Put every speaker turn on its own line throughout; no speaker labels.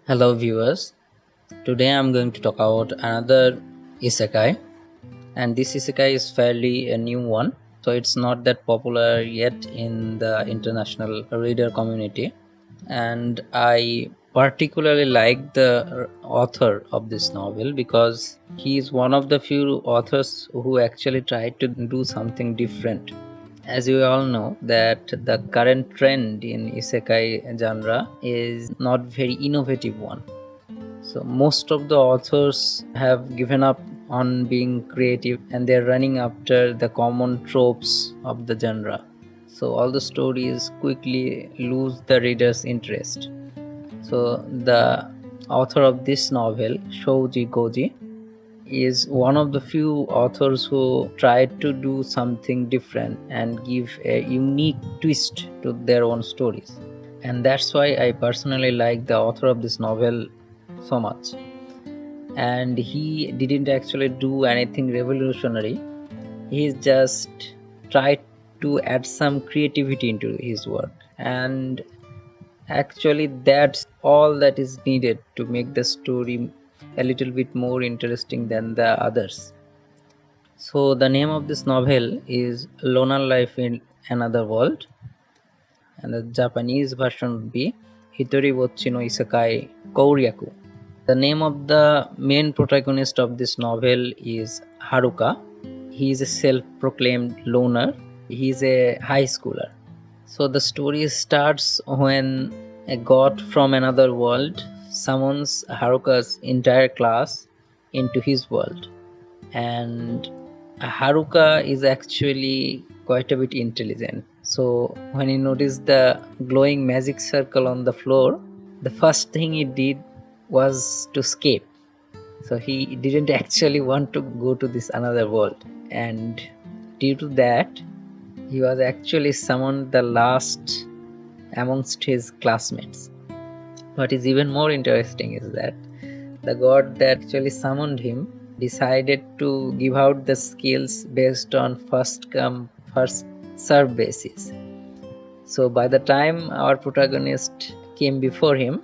Hello viewers, today I'm going to talk about another Isekai, and this Isekai is fairly a new one, so it's not that popular yet in the international reader community. And I particularly like the author of this novel because he is one of the few authors who actually tried to do something different. As you all know that the current trend in Isekai genre is not very innovative one. So most of the authors have given up on being creative and they're running after the common tropes of the genre. So all the stories quickly lose the reader's interest. So the author of this novel, Shouji Goji, is one of the few authors who tried to do something different and give a unique twist to their own stories. And that's why I personally like the author of this novel so much. And he didn't actually do anything revolutionary. He just tried to add some creativity into his work, and actually that's all that is needed to make the story a little bit more interesting than the others. So the name of this novel is Loner Life in Another World, and the Japanese version would be Hitoribocchi no Isekai Kouryaku. The name of the main protagonist of this novel is Haruka. He is a self-proclaimed loner. He is a high schooler. So the story starts when a god from another world summons Haruka's entire class into his world. And Haruka is actually quite a bit intelligent. So when he noticed the glowing magic circle on the floor, the first thing he did was to escape. So he didn't actually want to go to this another world, and due to that he was actually summoned the last amongst his classmates. What is even more interesting is that the god that actually summoned him decided to give out the skills based on first come first serve basis. So by the time our protagonist came before him,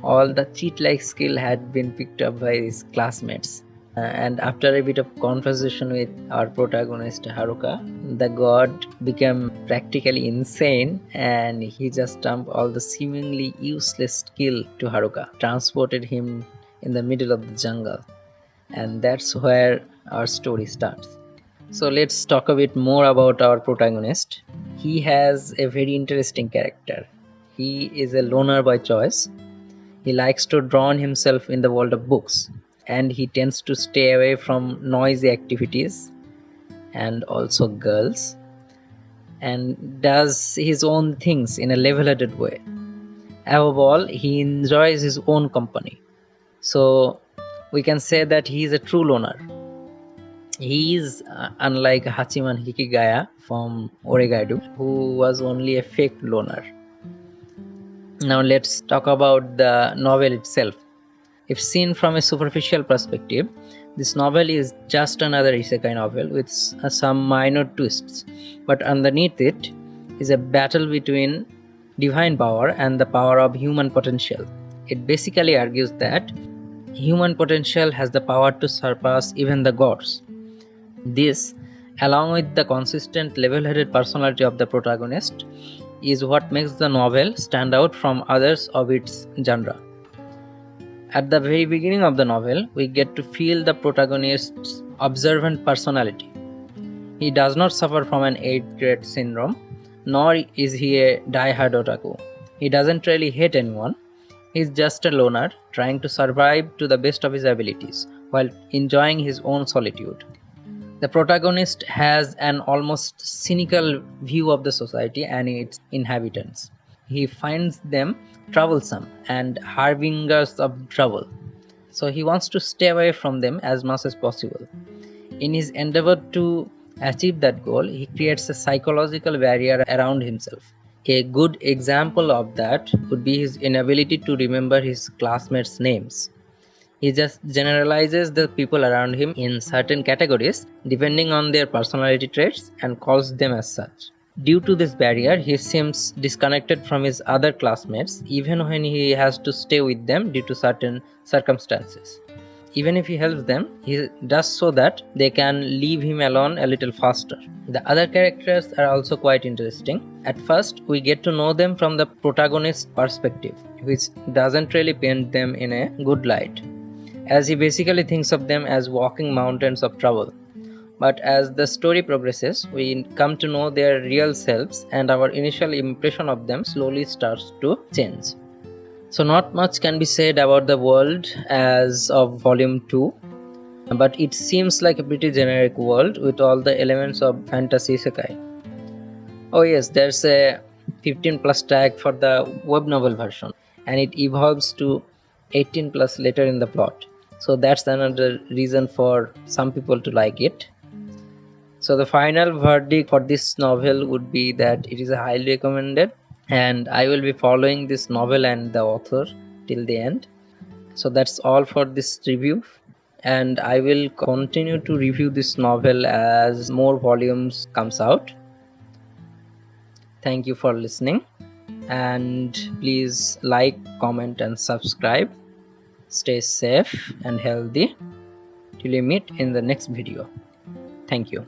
all the cheat-like skill had been picked up by his classmates. And after a bit of conversation with our protagonist Haruka, the god became practically insane and he just dumped all the seemingly useless skill to Haruka, transported him in the middle of the jungle. And that's where our story starts. So let's talk a bit more about our protagonist. He has a very interesting character. He is a loner by choice. He likes to drown himself in the world of books, and he tends to stay away from noisy activities and also girls, and does his own things in a level-headed way. Above all, he enjoys his own company. So we can say that he is a true loner. He is unlike Hachiman Hikigaya from Oregairu, who was only a fake loner. Now let's talk about the novel itself. If seen from a superficial perspective, this novel is just another isekai novel with some minor twists, but underneath it is a battle between divine power and the power of human potential. It basically argues that human potential has the power to surpass even the gods. This, along with the consistent level-headed personality of the protagonist, is what makes the novel stand out from others of its genre. At the very beginning of the novel, we get to feel the protagonist's observant personality. He does not suffer from an 8th grade syndrome, nor is he a die-hard otaku. He doesn't really hate anyone. He's just a loner trying to survive to the best of his abilities while enjoying his own solitude. The protagonist has an almost cynical view of the society and its inhabitants. He finds them troublesome and harbingers of trouble, so he wants to stay away from them as much as possible. In his endeavor to achieve that goal, he creates a psychological barrier around himself. A good example of that would be his inability to remember his classmates' names. He just generalizes the people around him in certain categories depending on their personality traits and calls them as such. Due to this barrier, he seems disconnected from his other classmates even when he has to stay with them due to certain circumstances. Even if he helps them, he does so that they can leave him alone a little faster. The other characters are also quite interesting. At first, we get to know them from the protagonist's perspective, which doesn't really paint them in a good light, as he basically thinks of them as walking mountains of trouble. But as the story progresses, we come to know their real selves, and our initial impression of them slowly starts to change. So not much can be said about the world as of volume 2, but it seems like a pretty generic world with all the elements of fantasy isekai. Oh yes, there's a 15 plus tag for the web novel version, and it evolves to 18 plus later in the plot. So that's another reason for some people to like it. So the final verdict for this novel would be that it is highly recommended, and I will be following this novel and the author till the end. So that's all for this review, and I will continue to review this novel as more volumes comes out. Thank you for listening, and please like, comment and subscribe. Stay safe and healthy till we meet in the next video. Thank you.